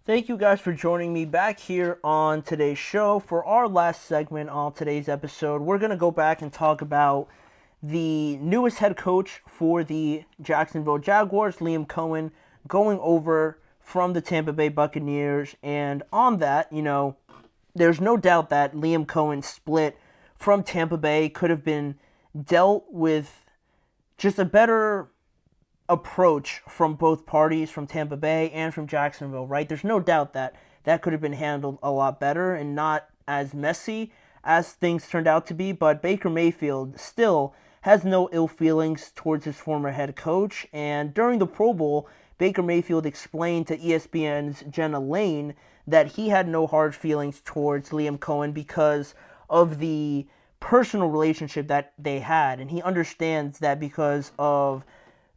Thank you guys for joining me back here on today's show. For our last segment on today's episode, we're going to go back and talk about the newest head coach for the Jacksonville Jaguars, Liam Coen, going over from the Tampa Bay Buccaneers. And on that, there's no doubt that Liam Coen's split from Tampa Bay could have been dealt with just a better approach from both parties, from Tampa Bay and from Jacksonville, right? There's no doubt that that could have been handled a lot better and not as messy as things turned out to be. But Baker Mayfield still has no ill feelings towards his former head coach. And during the Pro Bowl, Baker Mayfield explained to ESPN's Jenna Lane that he had no hard feelings towards Liam Coen because of the personal relationship that they had. And he understands that because of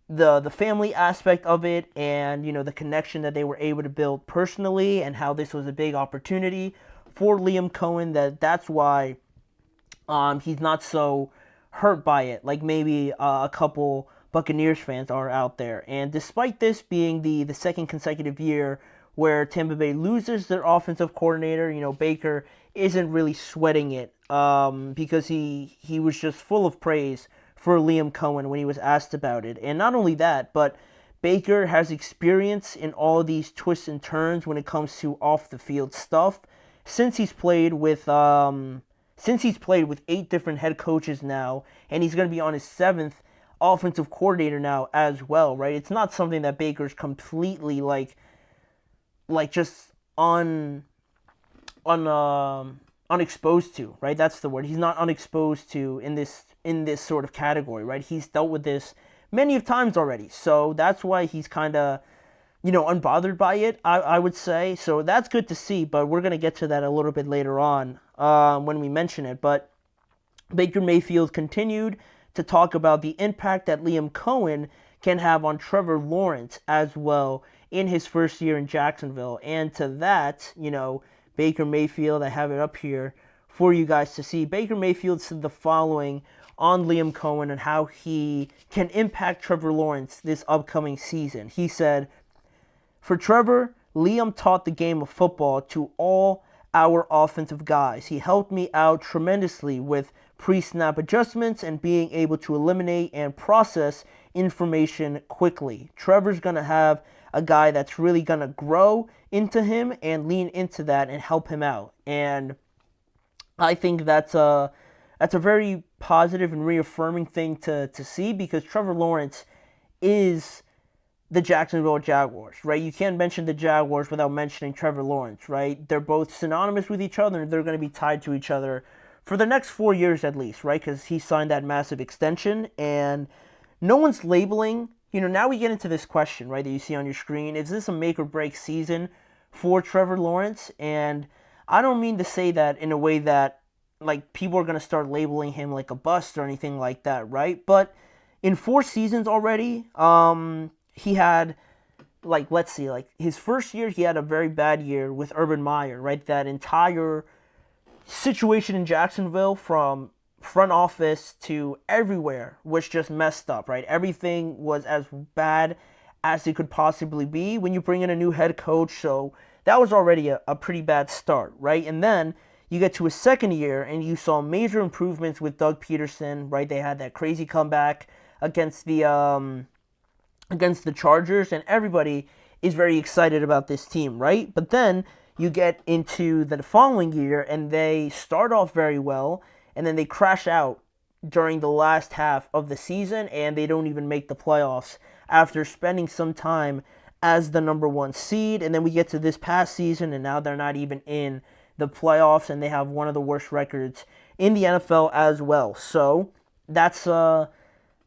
the family aspect of it and the connection that they were able to build personally and how this was a big opportunity for Liam Coen, that's why he's not so hurt by it like maybe a couple Buccaneers fans are out there. And despite this being the second consecutive year where Tampa Bay loses their offensive coordinator, Baker isn't really sweating it because he was just full of praise for Liam Coen when he was asked about it. And not only that, but Baker has experience in all of these twists and turns when it comes to off the field stuff since he's played with 8 different head coaches now, and he's going to be on his 7th offensive coordinator now as well, right? It's not something that Baker's completely like just unexposed to, right? That's the word. He's not unexposed to in this sort of category, right? He's dealt with this many of times already, so that's why he's kind of unbothered by it, I would say. So that's good to see, but we're gonna get to that a little bit later on when we mention it. But Baker Mayfield continued to talk about the impact that Liam Coen can have on Trevor Lawrence as well in his first year in Jacksonville. And to that, Baker Mayfield, I have it up here for you guys to see. Baker Mayfield said the following on Liam Coen and how he can impact Trevor Lawrence this upcoming season. He said, "For Trevor, Liam taught the game of football to all our offensive guys. He helped me out tremendously with pre-snap adjustments and being able to eliminate and process information quickly. Trevor's going to have a guy that's really going to grow into him and lean into that and help him out." And I think that's a very positive and reaffirming thing to see, because Trevor Lawrence is the Jacksonville Jaguars, right? You can't mention the Jaguars without mentioning Trevor Lawrence, right? They're both synonymous with each other, and they're going to be tied to each other for the next 4 years at least, right? Because he signed that massive extension, and no one's labeling. Now we get into this question, right, that you see on your screen. Is this a make or break season for Trevor Lawrence? And I don't mean to say that in a way that people are going to start labeling him like a bust or anything like that, right? But in 4 seasons already, he had, let's see, his first year, he had a very bad year with Urban Meyer, right? That entire situation in Jacksonville, from front office to everywhere, was just messed up, right? Everything was as bad as it could possibly be when you bring in a new head coach. So that was already a pretty bad start, right? And then you get to his second year and you saw major improvements with Doug Peterson, right? They had that crazy comeback against the Chargers, and everybody is very excited about this team, right? But then you get into the following year and they start off very well, and then they crash out during the last half of the season, and they don't even make the playoffs after spending some time as the number 1 seed. And then we get to this past season, and now they're not even in the playoffs, and they have one of the worst records in the NFL as well. So that's a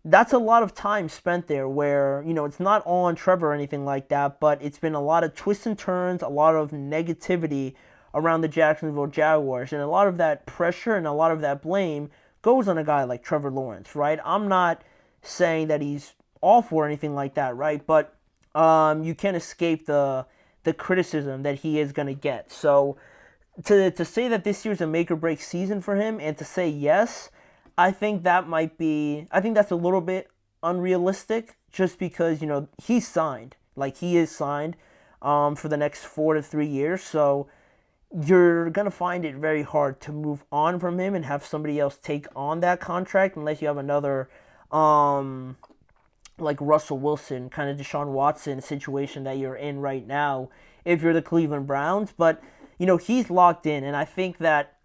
lot of time spent there where, it's not all on Trevor or anything like that, but it's been a lot of twists and turns, a lot of negativity around the Jacksonville Jaguars, and a lot of that pressure and a lot of that blame goes on a guy like Trevor Lawrence, right? I'm not saying that he's awful or anything like that, right? But you can't escape the criticism that he is going to get. So to say that this year's a make or break season for him, and to say yes, I think that's a little bit unrealistic, just because, he's signed. He is signed. for the next 4 to 3 years. So you're going to find it very hard to move on from him and have somebody else take on that contract unless you have another like Russell Wilson, kind of Deshaun Watson situation that you're in right now if you're the Cleveland Browns. But, he's locked in, and I think that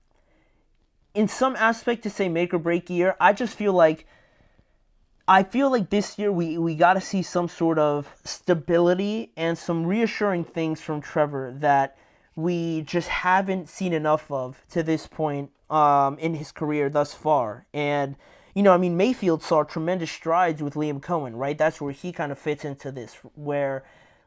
in some aspect to say make or break year, I feel like this year we got to see some sort of stability and some reassuring things from Trevor that we just haven't seen enough of to this point in his career thus far. And, Mayfield saw tremendous strides with Liam Coen, right? That's where he kind of fits into this, where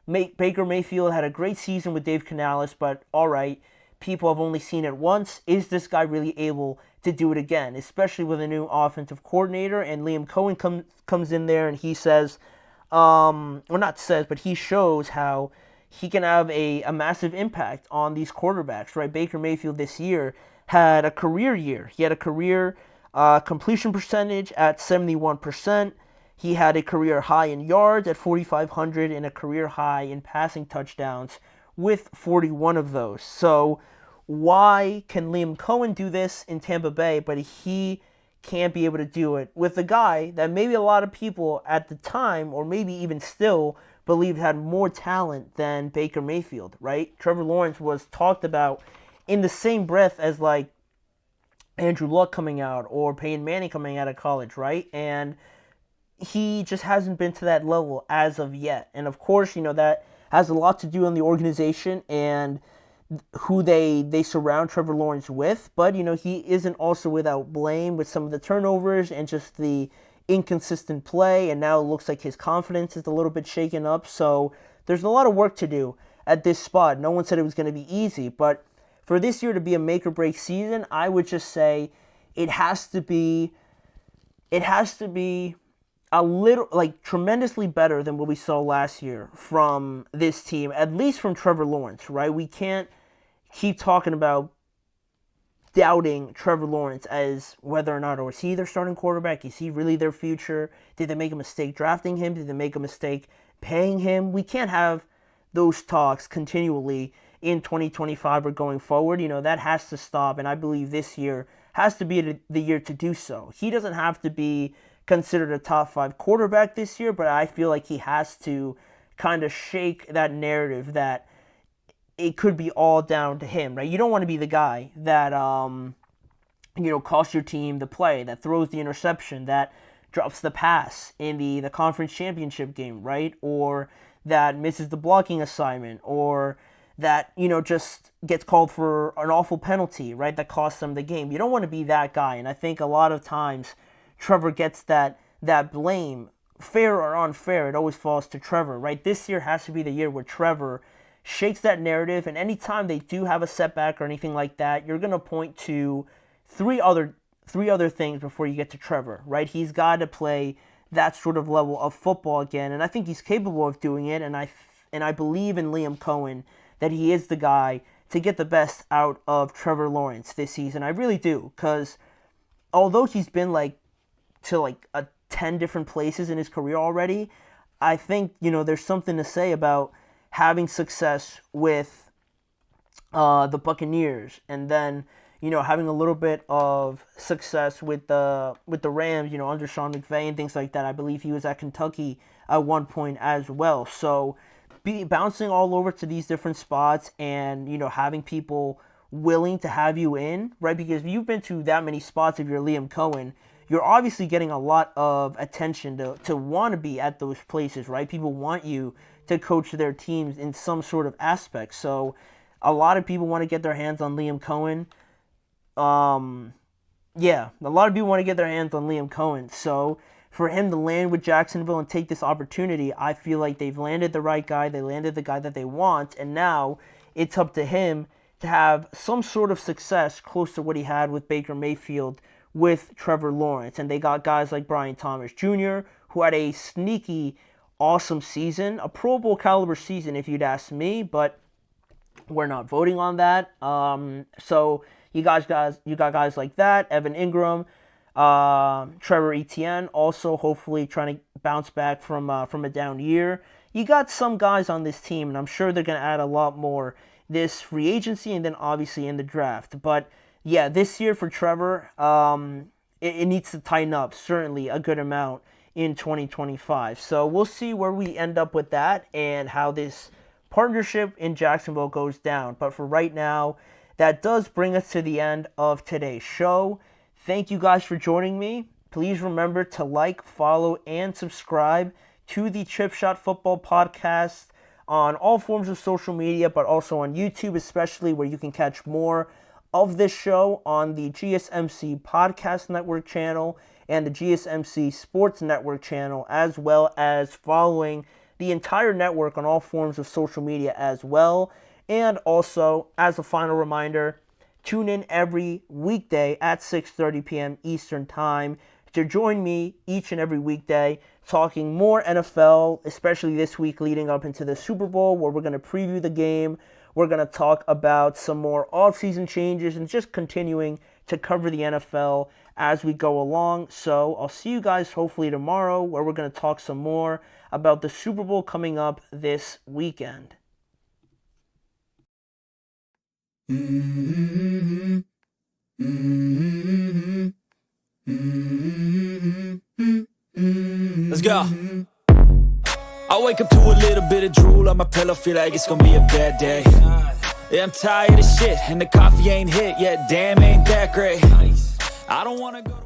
Baker Mayfield had a great season with Dave Canales, but all right, people have only seen it once. Is this guy really able to do it again, especially with a new offensive coordinator? And Liam Coen comes in there and he says, but he shows how he can have a massive impact on these quarterbacks, right? Baker Mayfield this year had a career year. He had a career completion percentage at 71%. He had a career high in yards at 4,500 and a career high in passing touchdowns with 41 of those. So why can Liam Coen do this in Tampa Bay, but he can't be able to do it with a guy that maybe a lot of people at the time, or maybe even still, believed had more talent than Baker Mayfield, right? Trevor Lawrence was talked about in the same breath as like Andrew Luck coming out or Peyton Manning coming out of college, right? And he just hasn't been to that level as of yet. And of course, that has a lot to do on the organization and who they surround Trevor Lawrence with. But, he isn't also without blame with some of the turnovers and just the inconsistent play. And now it looks like his confidence is a little bit shaken up. So there's a lot of work to do at this spot. No one said it was going to be easy. But for this year to be a make or break season, I would just say it has to be a little, like, tremendously better than what we saw last year from this team, at least from Trevor Lawrence, right? We can't keep talking about doubting Trevor Lawrence as whether or not, or is he their starting quarterback? Is he really their future? Did they make a mistake drafting him? Did they make a mistake paying him? We can't have those talks continually in 2025 or going forward. That has to stop, and I believe this year has to be the year to do so. He doesn't have to be considered a top 5 quarterback this year, but I feel like he has to kind of shake that narrative that it could be all down to him, right? You don't want to be the guy that, costs your team the play, that throws the interception, that drops the pass in the conference championship game, right? Or that misses the blocking assignment, or that, just gets called for an awful penalty, right? That costs them the game. You don't want to be that guy. And I think a lot of times Trevor gets that blame, fair or unfair, it always falls to Trevor, right? This year has to be the year where Trevor shakes that narrative, and anytime they do have a setback or anything like that, you're going to point to three other things before you get to Trevor, right? He's got to play that sort of level of football again, and I think he's capable of doing it, and I believe in Liam Coen that he is the guy to get the best out of Trevor Lawrence this season. I really do, because although he's been to 10 different places in his career already, I think, there's something to say about having success with the Buccaneers, and then, having a little bit of success with the Rams, under Sean McVay and things like that. I believe he was at Kentucky at one point as well. So bouncing all over to these different spots and, having people willing to have you in, right? Because if you've been to that many spots, if you're Liam Coen, you're obviously getting a lot of attention to want to be at those places, right? People want you to coach their teams in some sort of aspect. So a lot of people want to get their hands on Liam Coen. A lot of people want to get their hands on Liam Coen. So for him to land with Jacksonville and take this opportunity, I feel like they've landed the right guy. They landed the guy that they want. And now it's up to him to have some sort of success close to what he had with Baker Mayfield with Trevor Lawrence. And they got guys like Brian Thomas Jr., who had a sneaky, awesome season, a Pro Bowl caliber season if you'd ask me, but we're not voting on that. So you got guys like that, Evan Ingram, Trevor Etienne, also hopefully trying to bounce back from a down year. you got some guys on this team, and I'm sure they're going to add a lot more this free agency and then obviously in the draft. But yeah, this year for Trevor, it needs to tighten up, certainly a good amount in 2025. So we'll see where we end up with that and how this partnership in Jacksonville goes down. But for right now, that does bring us to the end of today's show. Thank you guys for joining me. Please remember to like, follow, and subscribe to the Chip Shot Football Podcast on all forms of social media, but also on YouTube especially, where you can catch more of this show on the GSMC Podcast Network channel and the GSMC Sports Network channel, as well as following the entire network on all forms of social media as well. And also, as a final reminder, tune in every weekday at 6:30 p.m. Eastern Time to join me each and every weekday talking more NFL, especially this week leading up into the Super Bowl, where we're going to preview the game. We're going to talk about some more off-season changes and just continuing to cover the NFL as we go along. So I'll see you guys hopefully tomorrow, where we're going to talk some more about the Super Bowl coming up this weekend. Mm-hmm. Mm-hmm. Mm-hmm. Let's go. I wake up to a little bit of drool on my pillow, feel like it's gonna be a bad day. Yeah, I'm tired of shit, and the coffee ain't hit yet, damn, ain't that great. I don't wanna go to